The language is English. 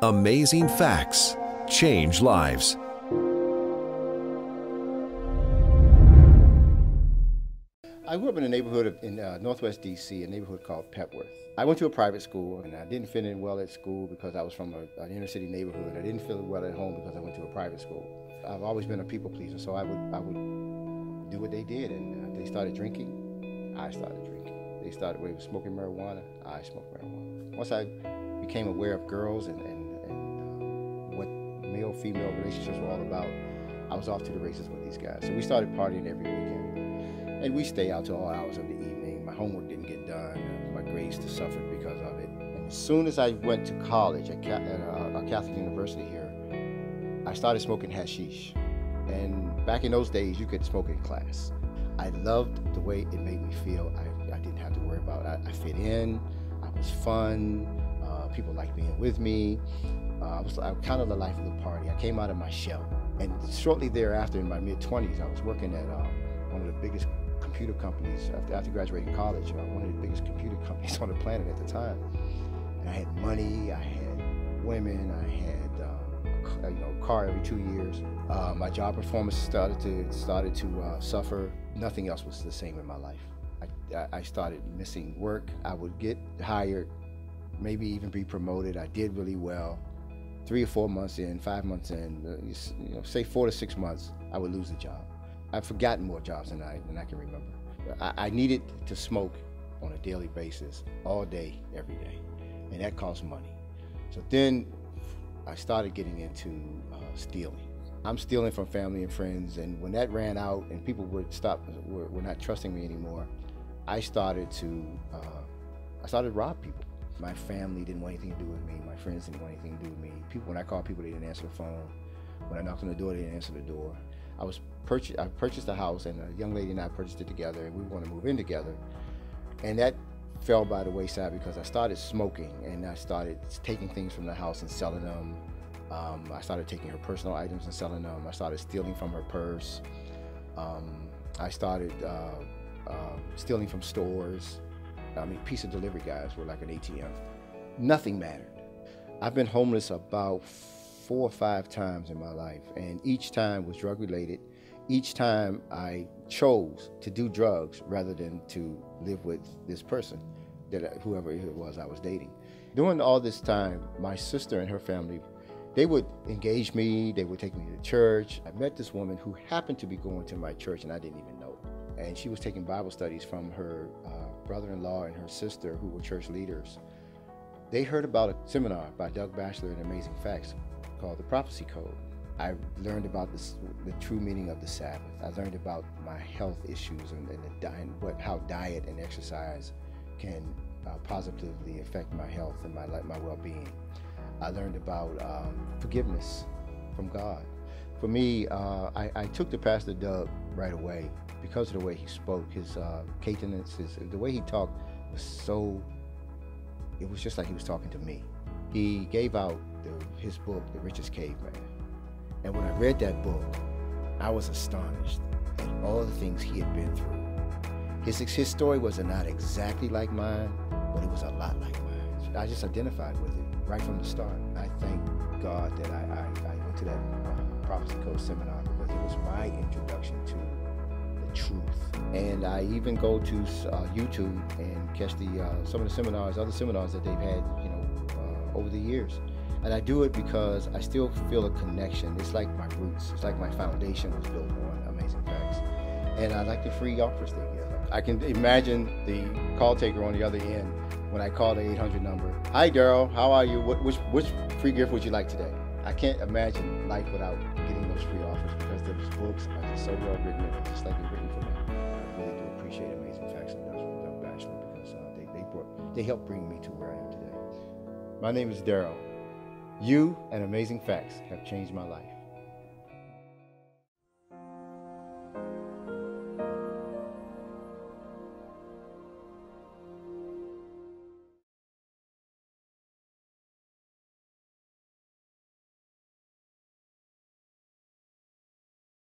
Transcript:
Amazing facts change lives. I grew up in a neighborhood in Northwest DC, a neighborhood called Petworth. I went to a private school, and I didn't fit in well at school because I was from an inner city neighborhood. I didn't feel well at home because I went to a private school. I've always been a people pleaser, so I would do what they did, and they started drinking, I started drinking. They started smoking marijuana, I smoked marijuana. Once I became aware of girls and what male-female relationships were all about, I was off to the races with these guys. So we started partying every weekend, and we stay out till all hours of the evening. My homework didn't get done, my grades suffered because of it. And as soon as I went to college at a Catholic university here, I started smoking hashish. And back in those days, you could smoke in class. I loved the way it made me feel. I didn't have to worry about it. I fit in, I was fun, people liked being with me. I was kind of the life of the party. I came out of my shell. And shortly thereafter, in my mid-20s, I was working at one of the biggest computer companies after graduating college, one of the biggest computer companies on the planet at the time. And I had money, I had women, I had a car every 2 years. My job performance started to suffer. Nothing else was the same in my life. I started missing work. I would get hired, maybe even be promoted. I did really well. 3 or 4 months in, 5 months in, say 4 to 6 months, I would lose the job. I've forgotten more jobs than I can remember. I needed to smoke on a daily basis, all day, every day, and that cost money. So then I started getting into stealing. I'm stealing from family and friends, and when that ran out and people were not trusting me anymore, I started to rob people. My family didn't want anything to do with me. My friends didn't want anything to do with me. When I called people, they didn't answer the phone. When I knocked on the door, they didn't answer the door. I purchased a house, and a young lady and I purchased it together, and we were going to move in together. And that fell by the wayside because I started smoking, and I started taking things from the house and selling them. I started taking her personal items and selling them. I started stealing from her purse. I started stealing from stores. Pizza delivery guys were like an ATM. Nothing mattered. I've been homeless about 4 or 5 times in my life, and each time was drug related. Each time I chose to do drugs rather than to live with this person, whoever it was I was dating. During all this time, my sister and her family, they would engage me, they would take me to church. I met this woman who happened to be going to my church, and I didn't even know. And she was taking Bible studies from her brother-in-law and her sister, who were church leaders. They heard about a seminar by Doug Batchelor in Amazing Facts called The Prophecy Code. I learned about the true meaning of the Sabbath. I learned about my health issues and how diet and exercise can positively affect my health and my well-being. I learned about forgiveness from God. For me, I took to Pastor Doug right away because of the way he spoke, his cadence, the way he talked it was just like he was talking to me. He gave out his book, The Richest Caveman. And when I read that book, I was astonished at all the things he had been through. His story was not exactly like mine, but it was a lot like mine. I just identified with it right from the start. I thank God that I went to that Prophecy Code seminar because it was my introduction to the truth. And I even go to YouTube and catch some of the other seminars that they've had, over the years. And I do it because I still feel a connection. It's like my roots. It's like my foundation was built on Amazing Facts. And I like the free offers they give. I can imagine the call taker on the other end when I call the 800 number. Hi, Daryl. How are you? Which free gift would you like today? I can't imagine life without getting those free offers because those books are just so well written and just like they're written for me. I really do appreciate Amazing Facts and Doug Batchelor because they helped bring me to where I am today. My name is Daryl. You and Amazing Facts have changed my life.